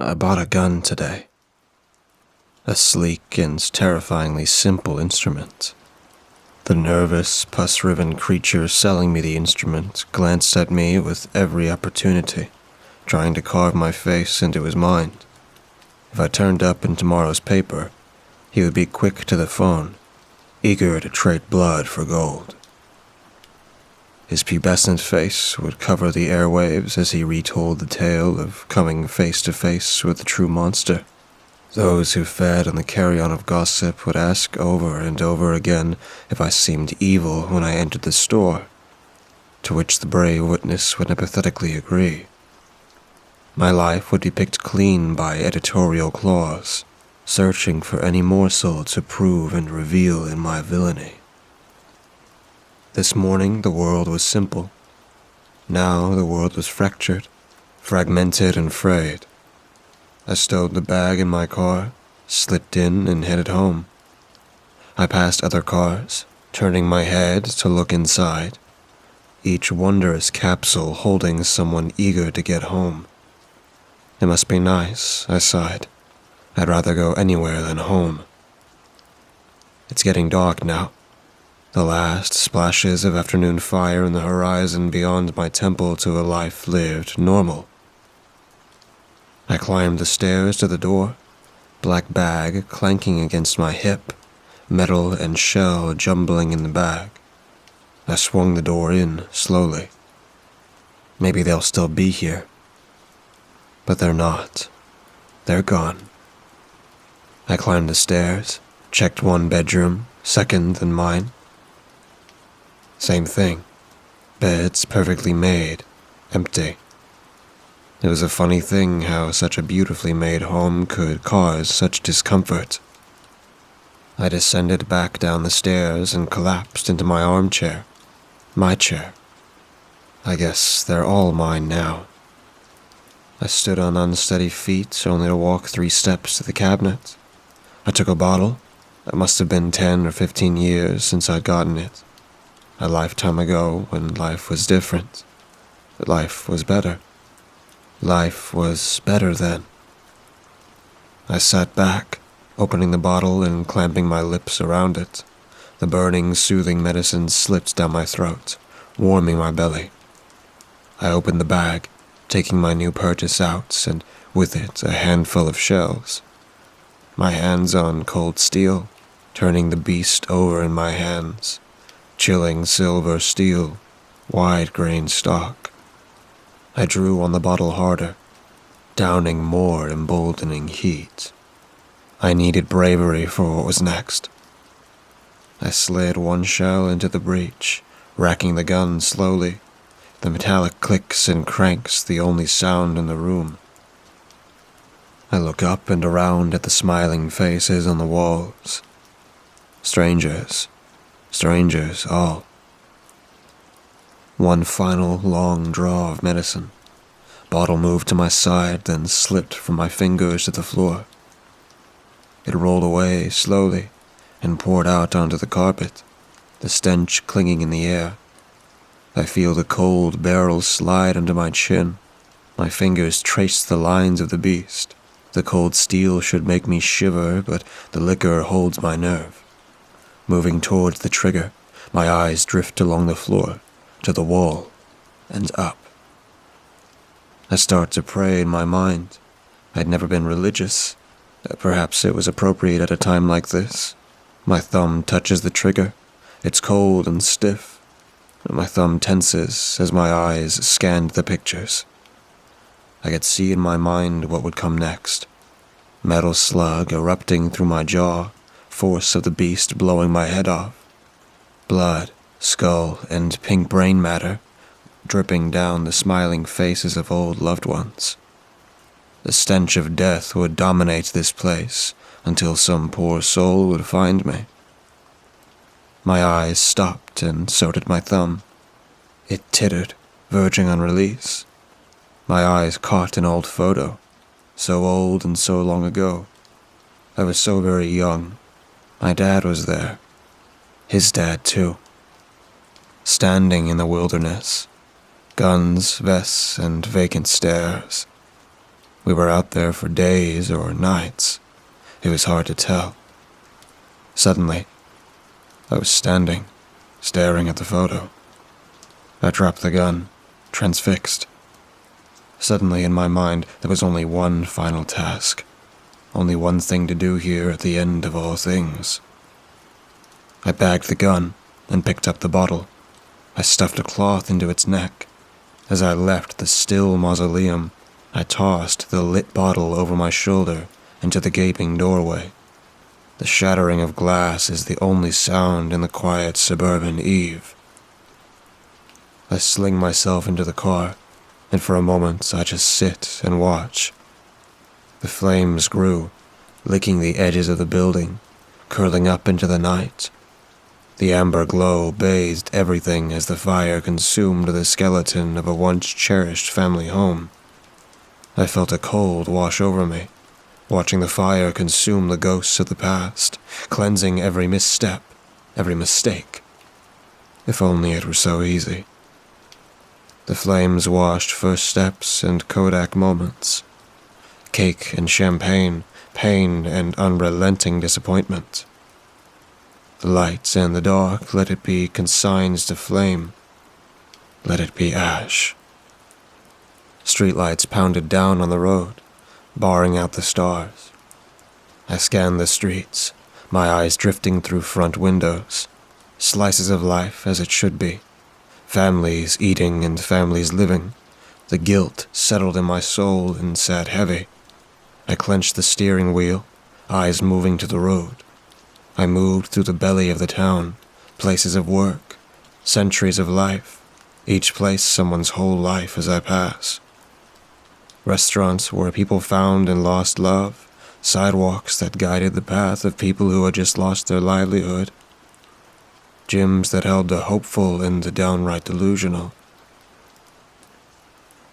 I bought a gun today. A sleek and terrifyingly simple instrument. The nervous, pus-riven creature selling me the instrument glanced at me with every opportunity, trying to carve my face into his mind. If I turned up in tomorrow's paper, he would be quick to the phone, eager to trade blood for gold. His pubescent face would cover the airwaves as he retold the tale of coming face to face with the true monster. Those who fed on the carrion of gossip would ask over and over again if I seemed evil when I entered the store, to which the brave witness would empathetically agree. My life would be picked clean by editorial claws, searching for any morsel to prove and reveal in my villainy. This morning the world was simple. Now the world was fractured, fragmented and frayed. I stowed the bag in my car, slipped in and headed home. I passed other cars, turning my head to look inside, each wondrous capsule holding someone eager to get home. It must be nice, I sighed. I'd rather go anywhere than home. It's getting dark now. The last splashes of afternoon fire in the horizon beyond my temple to a life lived normal. I climbed the stairs to the door, black bag clanking against my hip, metal and shell jumbling in the bag. I swung the door in slowly. Maybe they'll still be here. But they're not. They're gone. I climbed the stairs, checked one bedroom, second than mine. Same thing. Beds perfectly made, empty. It was a funny thing how such a beautifully made home could cause such discomfort. I descended back down the stairs and collapsed into my armchair. My chair. I guess they're all mine now. I stood on unsteady feet only to walk 3 steps to the cabinet. I took a bottle. It must have been 10 or 15 years since I'd gotten it. A lifetime ago when life was different. Life was better. Life was better then. I sat back, opening the bottle and clamping my lips around it. The burning, soothing medicine slipped down my throat, warming my belly. I opened the bag, taking my new purchase out, and with it a handful of shells. My hands on cold steel, turning the beast over in my hands. Chilling silver steel, wide-grained stock. I drew on the bottle harder, downing more emboldening heat. I needed bravery for what was next. I slid one shell into the breech, racking the gun slowly, the metallic clicks and cranks the only sound in the room. I look up and around at the smiling faces on the walls. Strangers all. One final long draw of medicine. Bottle moved to my side, then slipped from my fingers to the floor. It rolled away slowly and poured out onto the carpet, the stench clinging in the air. I feel the cold barrel slide under my chin. My fingers trace the lines of the beast. The cold steel should make me shiver, but the liquor holds my nerve. Moving towards the trigger, my eyes drift along the floor, to the wall, and up. I start to pray in my mind. I'd never been religious. Perhaps it was appropriate at a time like this. My thumb touches the trigger. It's cold and stiff. My thumb tenses as my eyes scanned the pictures. I could see in my mind what would come next. Metal slug erupting through my jaw, force of the beast blowing my head off. Blood, skull, and pink brain matter dripping down the smiling faces of old loved ones. The stench of death would dominate this place until some poor soul would find me. My eyes stopped, and so did my thumb. It tittered, verging on release. My eyes caught an old photo, so old and so long ago. I was so very young. My dad was there. His dad, too. Standing in the wilderness. Guns, vests, and vacant stares. We were out there for days or nights. It was hard to tell. Suddenly, I was standing, staring at the photo. I dropped the gun, transfixed. Suddenly in my mind, there was only one final task. Only one thing to do here at the end of all things. I bagged the gun and picked up the bottle. I stuffed a cloth into its neck. As I left the still mausoleum, I tossed the lit bottle over my shoulder into the gaping doorway. The shattering of glass is the only sound in the quiet suburban eve. I sling myself into the car, and for a moment I just sit and watch. The flames grew, licking the edges of the building, curling up into the night. The amber glow bathed everything as the fire consumed the skeleton of a once cherished family home. I felt a cold wash over me, watching the fire consume the ghosts of the past, cleansing every misstep, every mistake. If only it were so easy. The flames washed first steps and Kodak moments. Cake and champagne, pain and unrelenting disappointment. The light and the dark, let it be consigns to flame. Let it be ash. Streetlights pounded down on the road, barring out the stars. I scanned the streets, my eyes drifting through front windows. Slices of life as it should be. Families eating and families living. The guilt settled in my soul and sat heavy. I clenched the steering wheel, eyes moving to the road. I moved through the belly of the town, places of work, centuries of life, each place someone's whole life as I pass. Restaurants where people found and lost love, sidewalks that guided the path of people who had just lost their livelihood, gyms that held the hopeful and the downright delusional.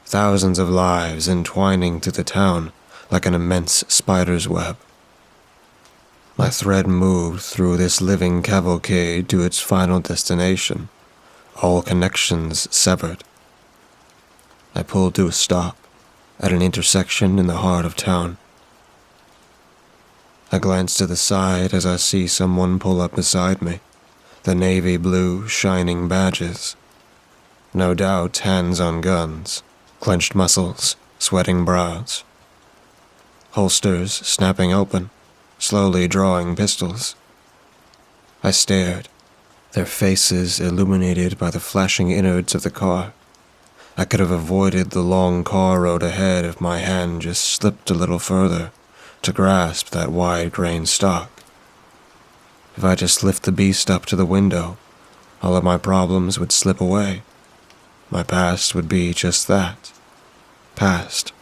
Thousands of lives entwining through the town like an immense spider's web. My thread moved through this living cavalcade to its final destination, all connections severed. I pulled to a stop at an intersection in the heart of town. I glance to the side as I see someone pull up beside me, the navy blue shining badges. No doubt hands on guns, clenched muscles, sweating brows. Holsters snapping open, slowly drawing pistols. I stared, their faces illuminated by the flashing innards of the car. I could have avoided the long car road ahead if my hand just slipped a little further to grasp that wide-grain stock. If I just lift the beast up to the window, all of my problems would slip away. My past would be just that, past.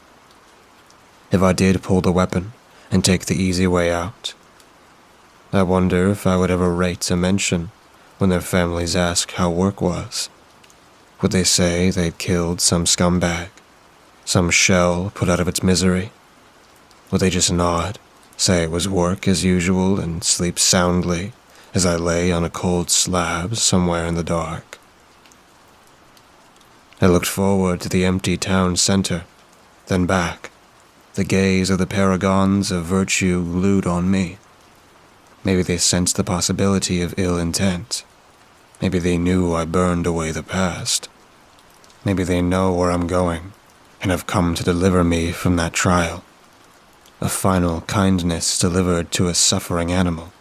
If I did pull the weapon and take the easy way out, I wonder if I would ever rate a mention when their families ask how work was. Would they say they'd killed some scumbag, some shell put out of its misery? Would they just nod, say it was work as usual, and sleep soundly as I lay on a cold slab somewhere in the dark? I looked forward to the empty town center, then back. The gaze of the paragons of virtue glued on me. Maybe they sensed the possibility of ill intent. Maybe they knew I burned away the past. Maybe they know where I'm going and have come to deliver me from that trial. A final kindness delivered to a suffering animal.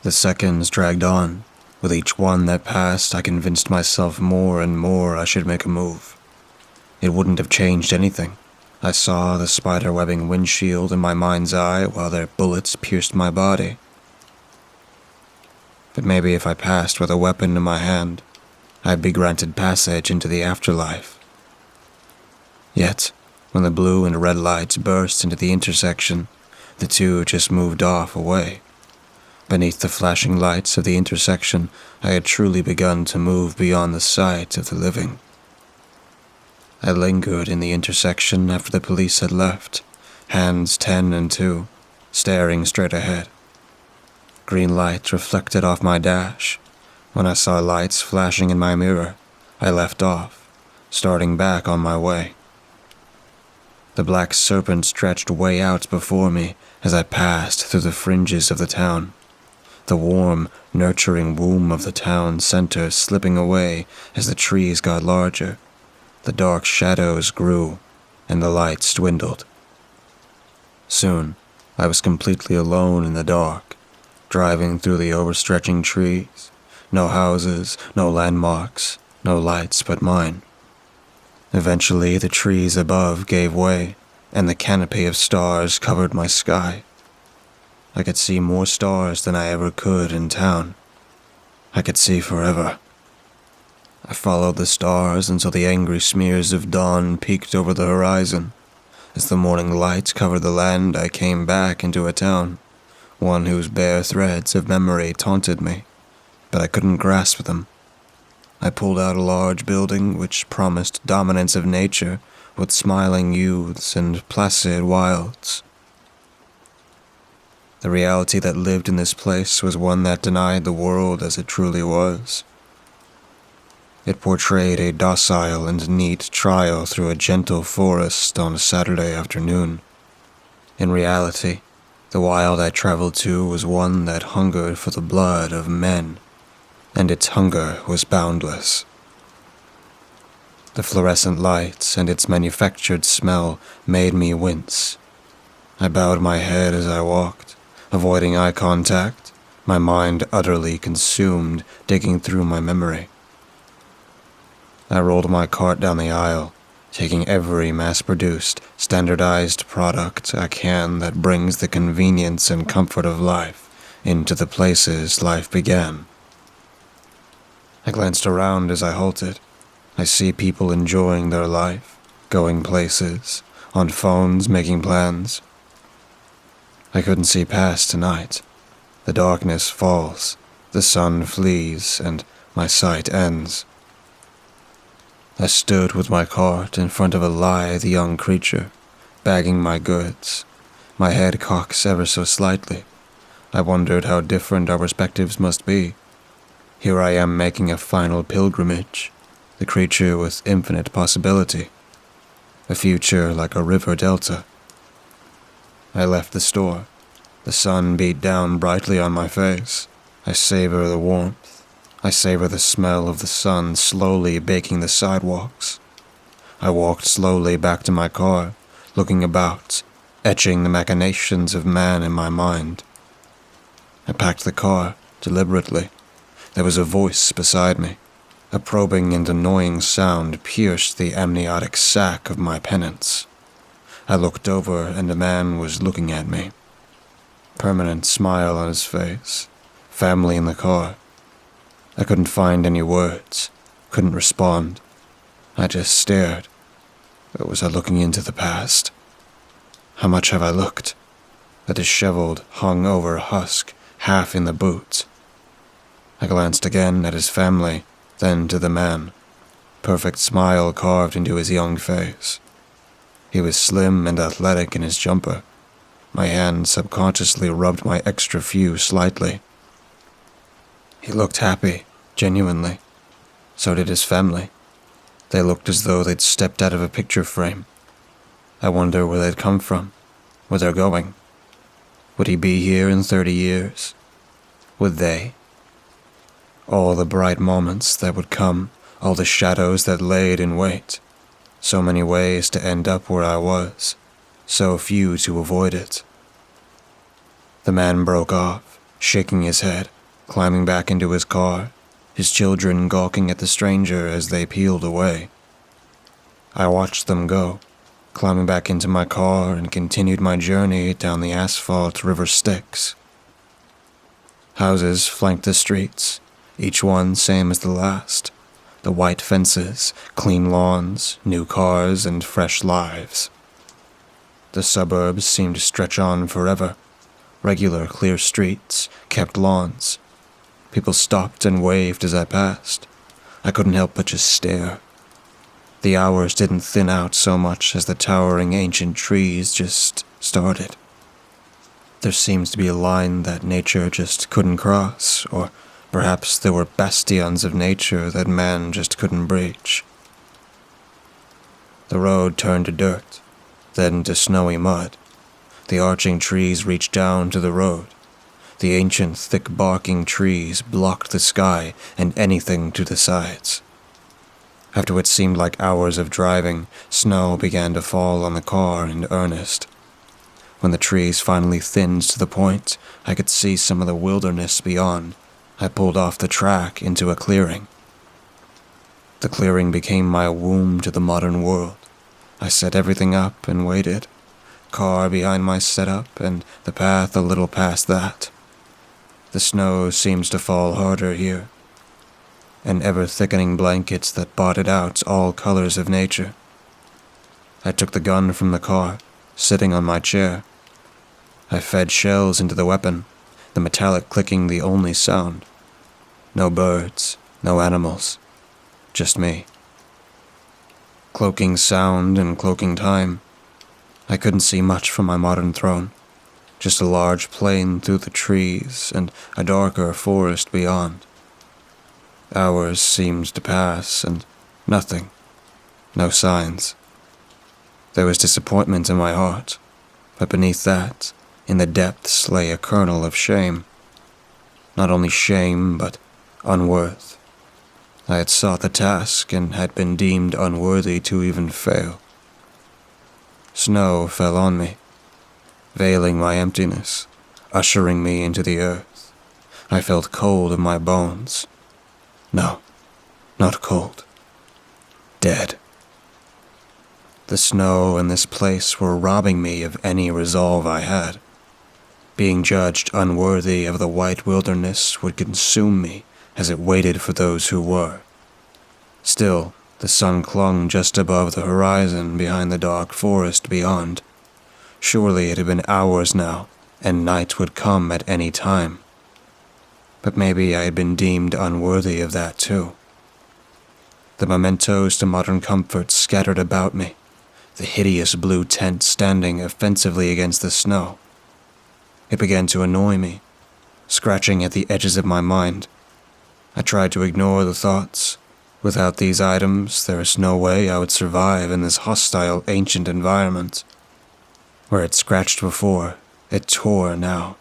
The seconds dragged on. With each one that passed, I convinced myself more and more I should make a move. It wouldn't have changed anything. I saw the spider-webbing windshield in my mind's eye while their bullets pierced my body. But maybe if I passed with a weapon in my hand, I'd be granted passage into the afterlife. Yet, when the blue and red lights burst into the intersection, the two just moved off away. Beneath the flashing lights of the intersection, I had truly begun to move beyond the sight of the living. I lingered in the intersection after the police had left, hands 10 and 2, staring straight ahead. Green light reflected off my dash. When I saw lights flashing in my mirror, I left off, starting back on my way. The black serpent stretched way out before me as I passed through the fringes of the town. The warm, nurturing womb of the town center slipping away as the trees got larger. The dark shadows grew, and the lights dwindled. Soon, I was completely alone in the dark, driving through the overstretching trees. No houses, no landmarks, no lights but mine. Eventually, the trees above gave way, and the canopy of stars covered my sky. I could see more stars than I ever could in town. I could see forever. I followed the stars until the angry smears of dawn peeked over the horizon. As the morning light covered the land, I came back into a town, one whose bare threads of memory taunted me, but I couldn't grasp them. I pulled out a large building which promised dominance of nature with smiling youths and placid wilds. The reality that lived in this place was one that denied the world as it truly was. It portrayed a docile and neat trial through a gentle forest on a Saturday afternoon. In reality, the wild I traveled to was one that hungered for the blood of men, and its hunger was boundless. The fluorescent lights and its manufactured smell made me wince. I bowed my head as I walked, avoiding eye contact, my mind utterly consumed, digging through my memory. I rolled my cart down the aisle, taking every mass-produced, standardized product I can that brings the convenience and comfort of life into the places life began. I glanced around as I halted. I see people enjoying their life, going places, on phones making plans. I couldn't see past tonight. The darkness falls, the sun flees, and my sight ends. I stood with my cart in front of a lithe young creature, bagging my goods. My head cocks ever so slightly. I wondered how different our perspectives must be. Here I am making a final pilgrimage, the creature with infinite possibility, a future like a river delta. I left the store. The sun beat down brightly on my face. I savor the warmth. I savor the smell of the sun slowly baking the sidewalks. I walked slowly back to my car, looking about, etching the machinations of man in my mind. I packed the car deliberately. There was a voice beside me. A probing and annoying sound pierced the amniotic sac of my penance. I looked over and a man was looking at me. Permanent smile on his face. Family in the car. I couldn't find any words. Couldn't respond. I just stared. Or was I looking into the past? How much have I looked? A disheveled, hung-over husk, half in the boot. I glanced again at his family, then to the man. Perfect smile carved into his young face. He was slim and athletic in his jumper. My hand subconsciously rubbed my extra few slightly. He looked happy, genuinely. So did his family. They looked as though they'd stepped out of a picture frame. I wonder where they'd come from, where they're going. Would he be here in 30 years? Would they? All the bright moments that would come, all the shadows that laid in wait. So many ways to end up where I was, so few to avoid it. The man broke off, shaking his head, climbing back into his car, his children gawking at the stranger as they peeled away. I watched them go, climbing back into my car and continued my journey down the asphalt river Styx. Houses flanked the streets, each one same as the last. The white fences, clean lawns, new cars, and fresh lives. The suburbs seemed to stretch on forever. Regular, clear streets, kept lawns. People stopped and waved as I passed. I couldn't help but just stare. The hours didn't thin out so much as the towering ancient trees just started. There seems to be a line that nature just couldn't cross, or perhaps there were bastions of nature that man just couldn't breach. The road turned to dirt. then to snowy mud. The arching trees reached down to the road. The ancient, thick-barking trees blocked the sky and anything to the sides. After what seemed like hours of driving, snow began to fall on the car in earnest. When the trees finally thinned to the point I could see some of the wilderness beyond, I pulled off the track into a clearing. The clearing became my womb to the modern world. I set everything up and waited. Car behind my setup and the path a little past that. The snow seems to fall harder here. An ever-thickening blankets that blotted out all colors of nature. I took the gun from the car, sitting on my chair. I fed shells into the weapon, the metallic clicking the only sound. No birds, no animals, just me. Cloaking sound and cloaking time. I couldn't see much from my modern throne, just a large plain through the trees and a darker forest beyond. Hours seemed to pass and nothing, no signs. There was disappointment in my heart, but beneath that, in the depths lay a kernel of shame. Not only shame, but unworth. I had sought the task and had been deemed unworthy to even fail. Snow fell on me, veiling my emptiness, ushering me into the earth. I felt cold in my bones. No, not cold. Dead. The snow and this place were robbing me of any resolve I had. Being judged unworthy of the white wilderness would consume me as it waited for those who were. Still, the sun clung just above the horizon behind the dark forest beyond. Surely it had been hours now, and night would come at any time. But maybe I had been deemed unworthy of that too. The mementos to modern comforts scattered about me, the hideous blue tent standing offensively against the snow. It began to annoy me, scratching at the edges of my mind. I tried to ignore the thoughts. Without these items, there is no way I would survive in this hostile, ancient environment. Where it scratched before, it tore now.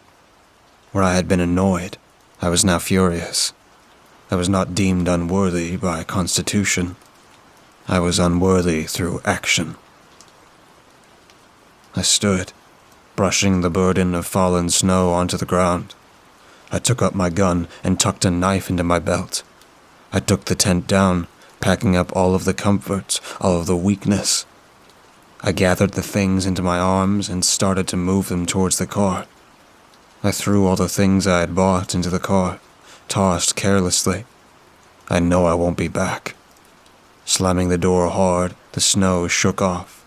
Where I had been annoyed, I was now furious. I was not deemed unworthy by constitution. I was unworthy through action. I stood, brushing the burden of fallen snow onto the ground. I took up my gun and tucked a knife into my belt. I took the tent down, packing up all of the comforts, all of the weakness. I gathered the things into my arms and started to move them towards the car. I threw all the things I had bought into the car, tossed carelessly. I know I won't be back. Slamming the door hard, the snow shook off,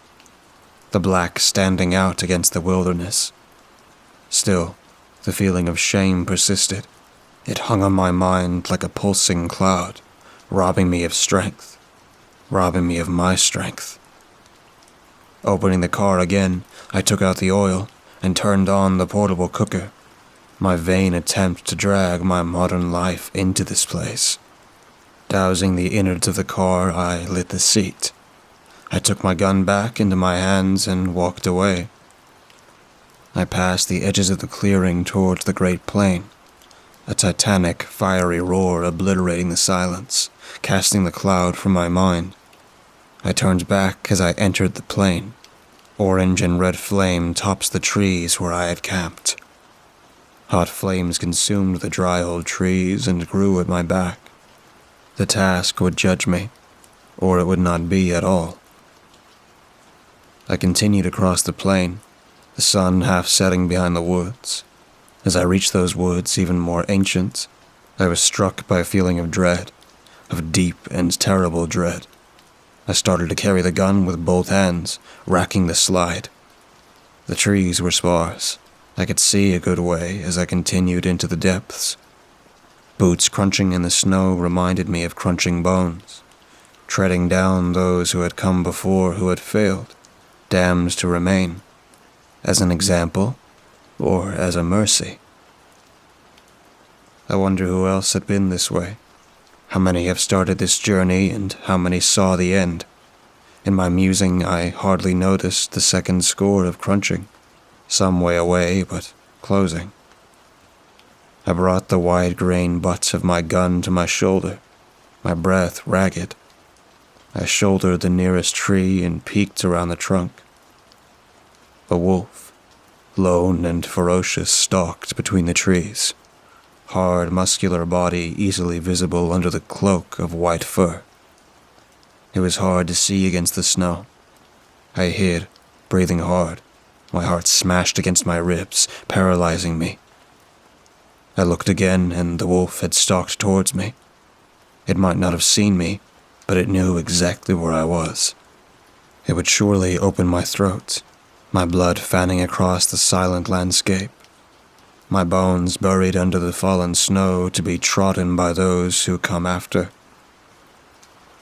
the black standing out against the wilderness. Still, the feeling of shame persisted. It hung on my mind like a pulsing cloud, robbing me of strength, robbing me of my strength. Opening the car again, I took out the oil and turned on the portable cooker, my vain attempt to drag my modern life into this place. Dousing the innards of the car, I lit the seat. I took my gun back into my hands and walked away. I passed the edges of the clearing towards the Great Plain, a titanic, fiery roar obliterating the silence, casting the cloud from my mind. I turned back as I entered the plain. Orange and red flame tops the trees where I had camped. Hot flames consumed the dry old trees and grew at my back. The task would judge me, or it would not be at all. I continued across the plain, the sun half setting behind the woods. As I reached those woods, even more ancient, I was struck by a feeling of dread, of deep and terrible dread. I started to carry the gun with both hands, racking the slide. The trees were sparse. I could see a good way as I continued into the depths. Boots crunching in the snow reminded me of crunching bones, treading down those who had come before who had failed, damned to remain, as an example, or as a mercy. I wonder who else had been this way. How many have started this journey and how many saw the end? In my musing, I hardly noticed the second score of crunching, some way away, but closing. I brought the wide-grain butt of my gun to my shoulder, my breath ragged. I shouldered the nearest tree and peeked around the trunk. A wolf, lone and ferocious, stalked between the trees, hard, muscular body easily visible under the cloak of white fur. It was hard to see against the snow. I hid, breathing hard, my heart smashed against my ribs, paralyzing me. I looked again, and the wolf had stalked towards me. It might not have seen me, but it knew exactly where I was. It would surely open my throat, my blood fanning across the silent landscape, my bones buried under the fallen snow to be trodden by those who come after.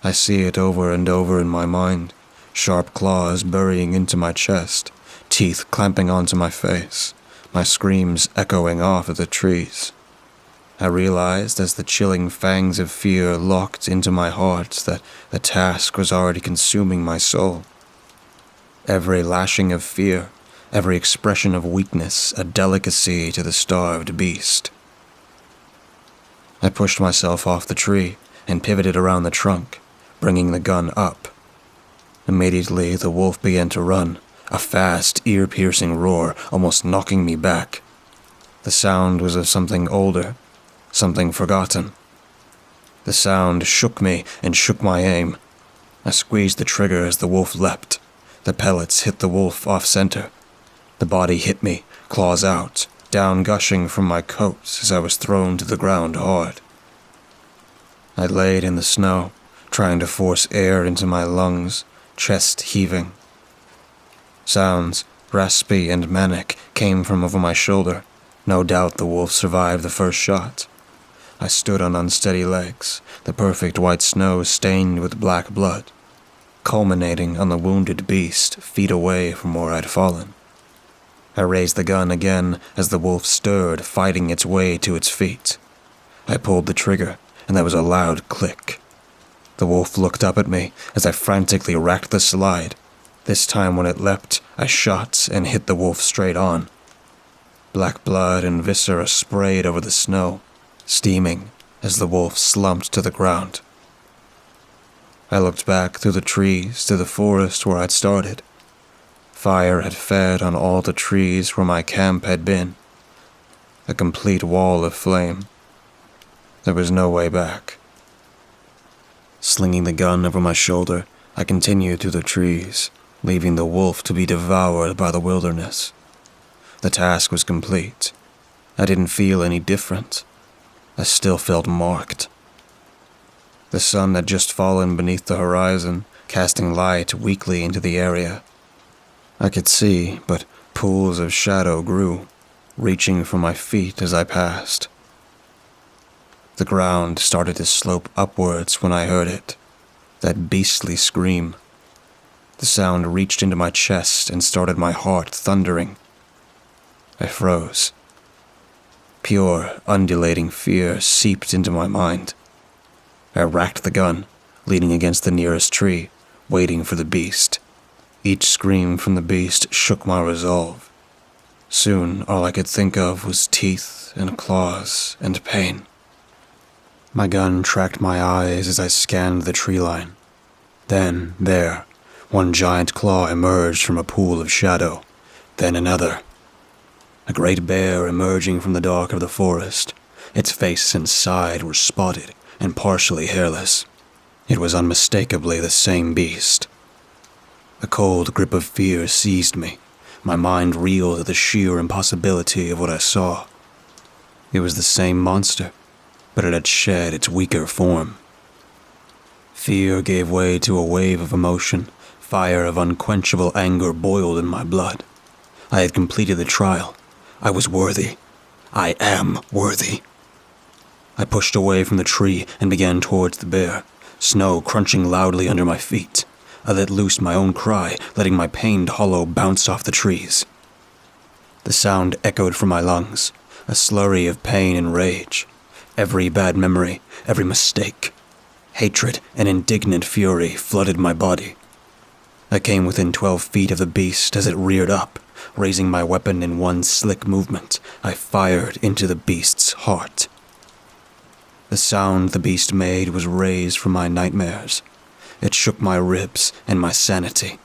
I see it over and over in my mind, sharp claws burying into my chest, teeth clamping onto my face, my screams echoing off of the trees. I realized as the chilling fangs of fear locked into my heart that the task was already consuming my soul. Every lashing of fear, every expression of weakness, a delicacy to the starved beast. I pushed myself off the tree and pivoted around the trunk, bringing the gun up. Immediately, the wolf began to run, a fast, ear-piercing roar, almost knocking me back. The sound was of something older, something forgotten. The sound shook me and shook my aim. I squeezed the trigger as the wolf leapt. The pellets hit the wolf off-center. The body hit me, claws out, down gushing from my coat as I was thrown to the ground hard. I laid in the snow, trying to force air into my lungs, chest heaving. Sounds, raspy and manic, came from over my shoulder. No doubt the wolf survived the first shot. I stood on unsteady legs, the perfect white snow stained with black blood, culminating on the wounded beast feet away from where I'd fallen. I raised the gun again as the wolf stirred, fighting its way to its feet. I pulled the trigger, and there was a loud click. The wolf looked up at me as I frantically racked the slide. This time when it leapt, I shot and hit the wolf straight on. Black blood and viscera sprayed over the snow, steaming as the wolf slumped to the ground. I looked back through the trees to the forest where I'd started. Fire had fed on all the trees where my camp had been. A complete wall of flame. There was no way back. Slinging the gun over my shoulder, I continued through the trees, leaving the wolf to be devoured by the wilderness. The task was complete. I didn't feel any different. I still felt marked. The sun had just fallen beneath the horizon, casting light weakly into the area. I could see, but pools of shadow grew, reaching for my feet as I passed. The ground started to slope upwards when I heard it, that beastly scream. The sound reached into my chest and started my heart thundering. I froze. Pure, undulating fear seeped into my mind. I racked the gun, leaning against the nearest tree, waiting for the beast. Each scream from the beast shook my resolve. Soon, all I could think of was teeth and claws and pain. My gun tracked my eyes as I scanned the tree line. Then, there, one giant claw emerged from a pool of shadow, then another. A great bear emerging from the dark of the forest. Its face and side were spotted and partially hairless. It was unmistakably the same beast. A cold grip of fear seized me. My mind reeled at the sheer impossibility of what I saw. It was the same monster, but it had shed its weaker form. Fear gave way to a wave of emotion. Fire of unquenchable anger boiled in my blood. I had completed the trial. I was worthy. I am worthy. I pushed away from the tree and began towards the bear, snow crunching loudly under my feet. I let loose my own cry, letting my pained hollow bounce off the trees. The sound echoed from my lungs, a slurry of pain and rage. Every bad memory, every mistake, hatred and indignant fury flooded my body. I came within 12 feet of the beast as it reared up. Raising my weapon in one slick movement, I fired into the beast's heart. The sound the beast made was raised from my nightmares. It shook my ribs and my sanity.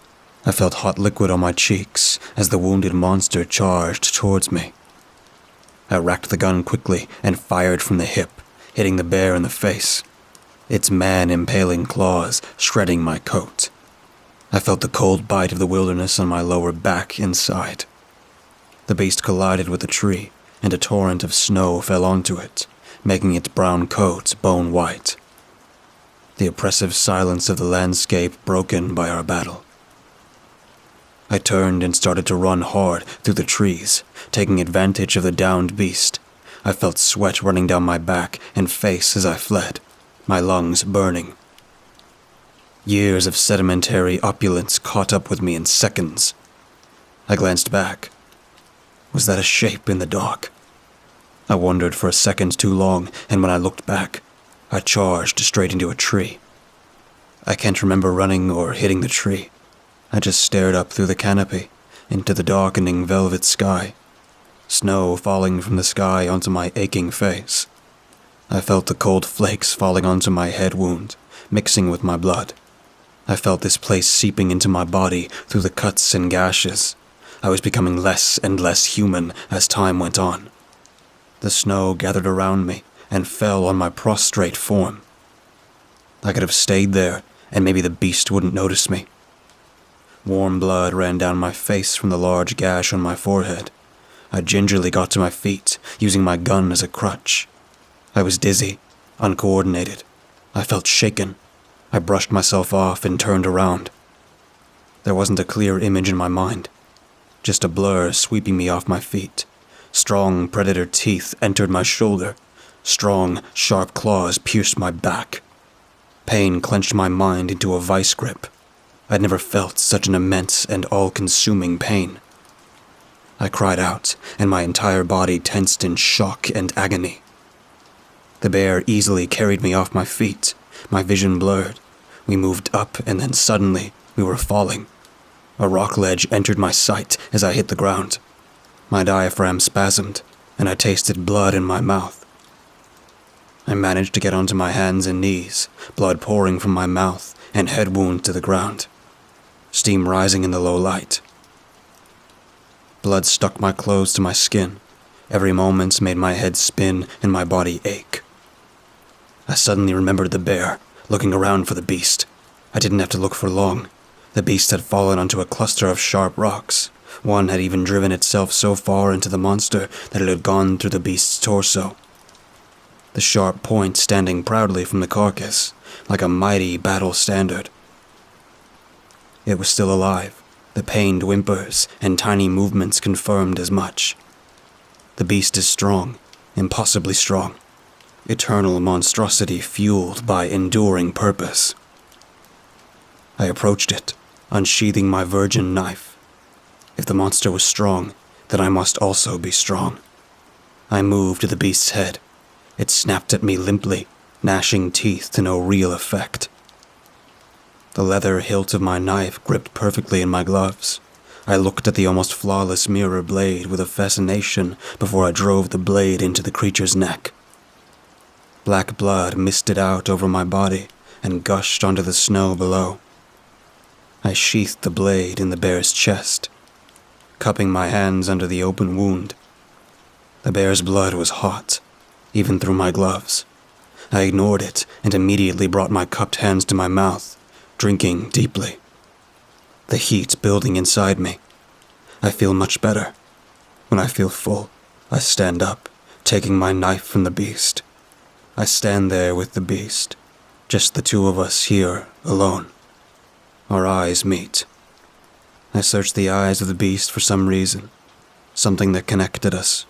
I felt hot liquid on my cheeks as the wounded monster charged towards me. I racked the gun quickly and fired from the hip, hitting the bear in the face, its man-impaling claws shredding my coat. I felt the cold bite of the wilderness on my lower back inside. The beast collided with a tree, and a torrent of snow fell onto it, making its brown coat bone white. The oppressive silence of the landscape broken by our battle. I turned and started to run hard through the trees, taking advantage of the downed beast. I felt sweat running down my back and face as I fled, my lungs burning. Years of sedimentary opulence caught up with me in seconds. I glanced back. Was that a shape in the dark? I wondered for a second too long, and when I looked back, I charged straight into a tree. I can't remember running or hitting the tree. I just stared up through the canopy, into the darkening velvet sky, snow falling from the sky onto my aching face. I felt the cold flakes falling onto my head wound, mixing with my blood. I felt this place seeping into my body through the cuts and gashes. I was becoming less and less human as time went on. The snow gathered around me and fell on my prostrate form. I could have stayed there, and maybe the beast wouldn't notice me. Warm blood ran down my face from the large gash on my forehead. I gingerly got to my feet, using my gun as a crutch. I was dizzy, uncoordinated. I felt shaken. I brushed myself off and turned around. There wasn't a clear image in my mind, just a blur sweeping me off my feet. Strong predator teeth entered my shoulder. Strong, sharp claws pierced my back. Pain clenched my mind into a vice grip. I'd never felt such an immense and all-consuming pain. I cried out, and my entire body tensed in shock and agony. The bear easily carried me off my feet. My vision blurred. We moved up, and then suddenly, we were falling. A rock ledge entered my sight as I hit the ground. My diaphragm spasmed, and I tasted blood in my mouth. I managed to get onto my hands and knees, blood pouring from my mouth and head wound to the ground. Steam rising in the low light. Blood stuck my clothes to my skin. Every moment made my head spin and my body ache. I suddenly remembered the bear, looking around for the beast. I didn't have to look for long. The beast had fallen onto a cluster of sharp rocks. One had even driven itself so far into the monster that it had gone through the beast's torso. The sharp point standing proudly from the carcass, like a mighty battle standard. It was still alive. The pained whimpers and tiny movements confirmed as much. The beast is strong, impossibly strong. Eternal monstrosity fueled by enduring purpose. I approached it, unsheathing my virgin knife. If the monster was strong, then I must also be strong. I moved to the beast's head. It snapped at me limply, gnashing teeth to no real effect. The leather hilt of my knife gripped perfectly in my gloves. I looked at the almost flawless mirror blade with a fascination before I drove the blade into the creature's neck. Black blood misted out over my body and gushed onto the snow below. I sheathed the blade in the bear's chest, cupping my hands under the open wound. The bear's blood was hot, even through my gloves. I ignored it and immediately brought my cupped hands to my mouth, drinking deeply. The heat building inside me. I feel much better. When I feel full, I stand up, taking my knife from the beast. I stand there with the beast, just the two of us here, alone. Our eyes meet. I search the eyes of the beast for some reason, something that connected us.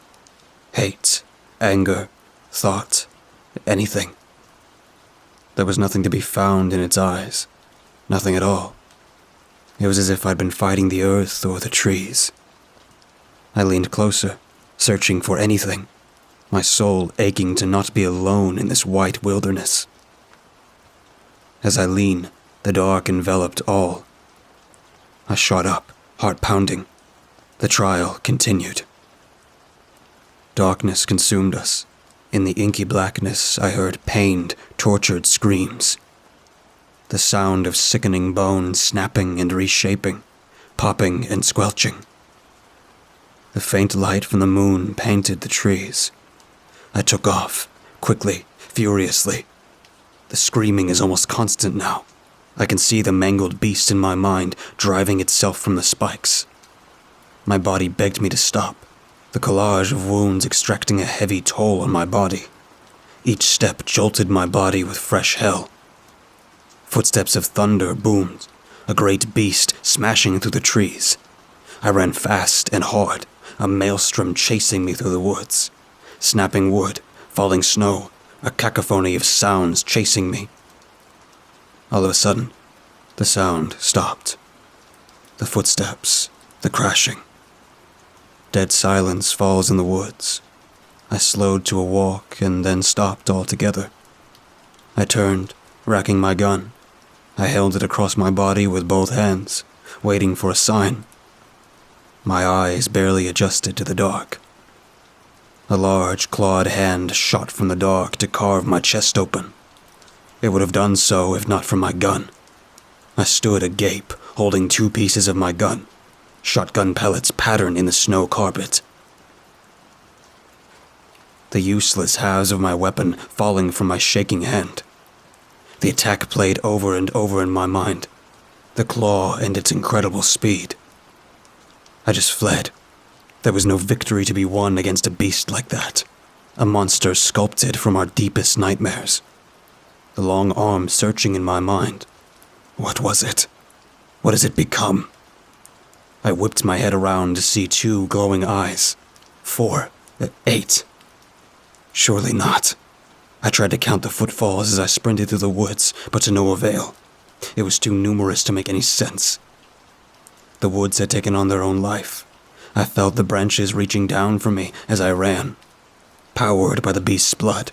Hate, anger, thought, anything. There was nothing to be found in its eyes, nothing at all. It was as if I'd been fighting the earth or the trees. I leaned closer, searching for anything, my soul aching to not be alone in this white wilderness. As I leaned, the dark enveloped all. I shot up, heart pounding. The trial continued. Darkness consumed us. In the inky blackness, I heard pained, tortured screams. The sound of sickening bones snapping and reshaping, popping and squelching. The faint light from the moon painted the trees. I took off, quickly, furiously. The screaming is almost constant now. I can see the mangled beast in my mind driving itself from the spikes. My body begged me to stop, the collage of wounds extracting a heavy toll on my body. Each step jolted my body with fresh hell. Footsteps of thunder boomed, a great beast smashing through the trees. I ran fast and hard, a maelstrom chasing me through the woods. Snapping wood, falling snow, a cacophony of sounds chasing me. All of a sudden, the sound stopped. The footsteps, the crashing. Dead silence falls in the woods. I slowed to a walk and then stopped altogether. I turned, racking my gun. I held it across my body with both hands, waiting for a sign. My eyes barely adjusted to the dark. A large, clawed hand shot from the dark to carve my chest open. It would have done so if not for my gun. I stood agape, holding 2 pieces of my gun. Shotgun pellets patterned in the snow carpet. The useless halves of my weapon falling from my shaking hand. The attack played over and over in my mind. The claw and its incredible speed. I just fled. There was no victory to be won against a beast like that. A monster sculpted from our deepest nightmares. The long arm searching in my mind. What was it? What has it become? I whipped my head around to see 2 glowing eyes. 4, 8. Surely not. I tried to count the footfalls as I sprinted through the woods, but to no avail. It was too numerous to make any sense. The woods had taken on their own life. I felt the branches reaching down for me as I ran, powered by the beast's blood.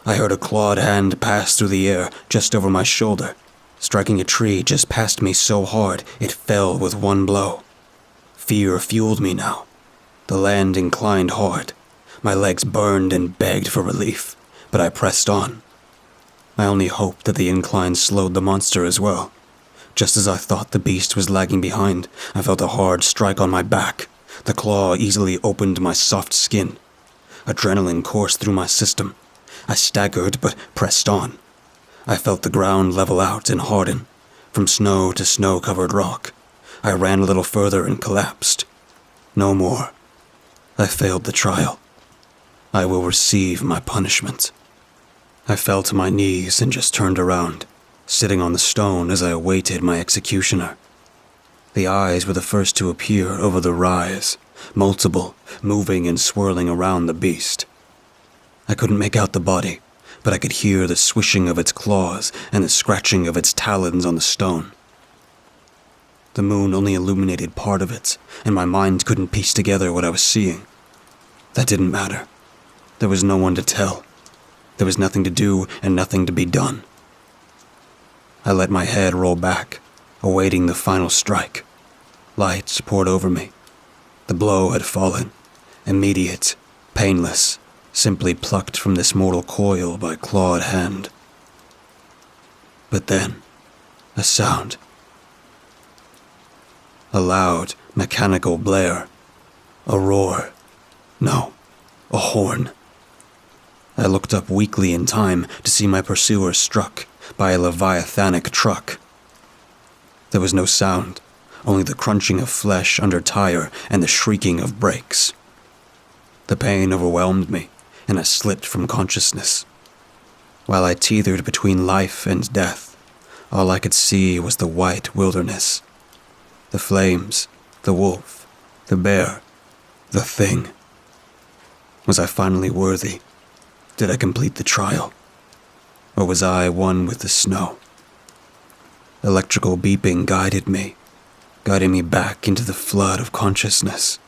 I heard a clawed hand pass through the air just over my shoulder, striking a tree just past me so hard it fell with one blow. Fear fueled me now. The land inclined hard. My legs burned and begged for relief, but I pressed on. I only hoped that the incline slowed the monster as well. Just as I thought the beast was lagging behind, I felt a hard strike on my back. The claw easily opened my soft skin. Adrenaline coursed through my system. I staggered but pressed on. I felt the ground level out and harden, from snow to snow-covered rock. I ran a little further and collapsed. No more. I failed the trial. I will receive my punishment. I fell to my knees and just turned around, sitting on the stone as I awaited my executioner. The eyes were the first to appear over the rise, multiple, moving and swirling around the beast. I couldn't make out the body, but I could hear the swishing of its claws and the scratching of its talons on the stone. The moon only illuminated part of it, and my mind couldn't piece together what I was seeing. That didn't matter. There was no one to tell. There was nothing to do and nothing to be done. I let my head roll back, awaiting the final strike. Lights poured over me. The blow had fallen, immediate, painless, simply plucked from this mortal coil by clawed hand. But then, a sound. A loud, mechanical blare. A roar. No, a horn. I looked up weakly in time to see my pursuer struck by a leviathanic truck. There was no sound, only the crunching of flesh under tire and the shrieking of brakes. The pain overwhelmed me, and I slipped from consciousness. While I teetered between life and death, all I could see was the white wilderness. The flames, the wolf, the bear, the thing. Was I finally worthy? Did I complete the trial? Or was I one with the snow? Electrical beeping guided me, guiding me back into the flood of consciousness.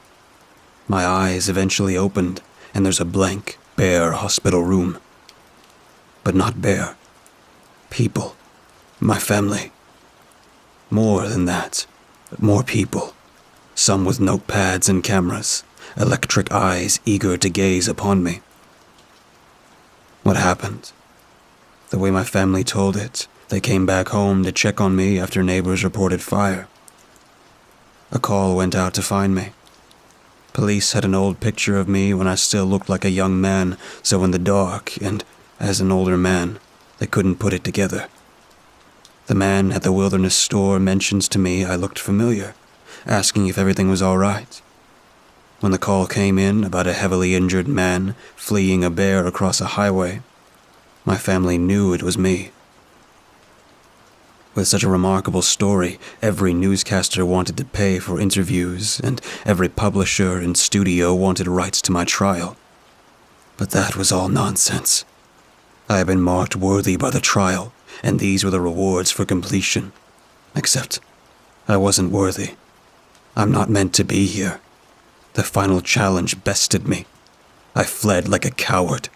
My eyes eventually opened, and there's a blank, bare hospital room. But not bare. People. My family. More than that. More people, some with notepads and cameras, electric eyes eager to gaze upon me. What happened? The way my family told it, they came back home to check on me after neighbors reported fire. A call went out to find me. Police had an old picture of me when I still looked like a young man, so in the dark, and as an older man, they couldn't put it together. The man at the wilderness store mentions to me I looked familiar, asking if everything was all right. When the call came in about a heavily injured man fleeing a bear across a highway, my family knew it was me. With such a remarkable story, every newscaster wanted to pay for interviews, and every publisher and studio wanted rights to my trial. But that was all nonsense. I had been marked worthy by the trial, and these were the rewards for completion. Except, I wasn't worthy. I'm not meant to be here. The final challenge bested me. I fled like a coward.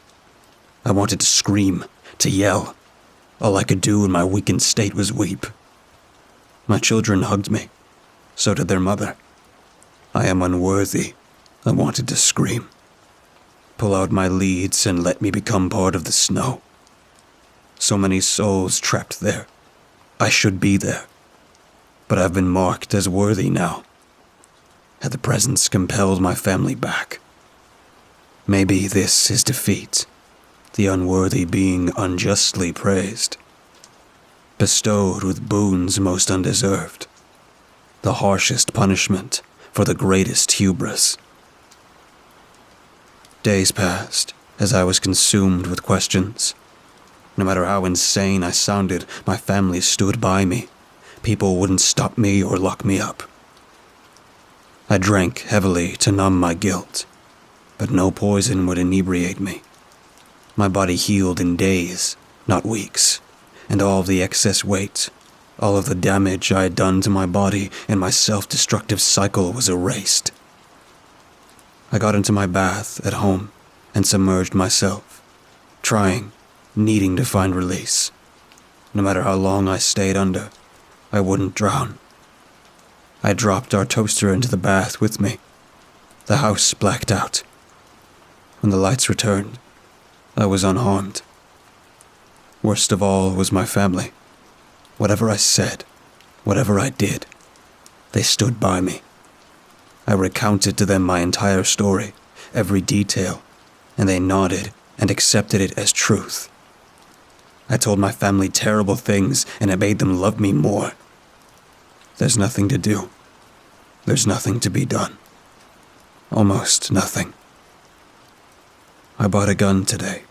I wanted to scream, to yell. All I could do in my weakened state was weep. My children hugged me. So did their mother. I am unworthy. I wanted to scream. Pull out my leads and let me become part of the snow. So many souls trapped there. I should be there. But I've been marked as worthy now. Had the presence compelled my family back. Maybe this is defeat, the unworthy being unjustly praised, bestowed with boons most undeserved, the harshest punishment for the greatest hubris. Days passed as I was consumed with questions. No matter how insane I sounded, my family stood by me. People wouldn't stop me or lock me up. I drank heavily to numb my guilt, but no poison would inebriate me. My body healed in days, not weeks, and all of the excess weight, all of the damage I had done to my body and my self-destructive cycle was erased. I got into my bath at home and submerged myself, trying, needing to find release. No matter how long I stayed under, I wouldn't drown. I dropped our toaster into the bath with me. The house blacked out. When the lights returned, I was unharmed. Worst of all was my family. Whatever I said, whatever I did, they stood by me. I recounted to them my entire story, every detail, and they nodded and accepted it as truth. I told my family terrible things, and it made them love me more. There's nothing to do. There's nothing to be done. Almost nothing. I bought a gun today.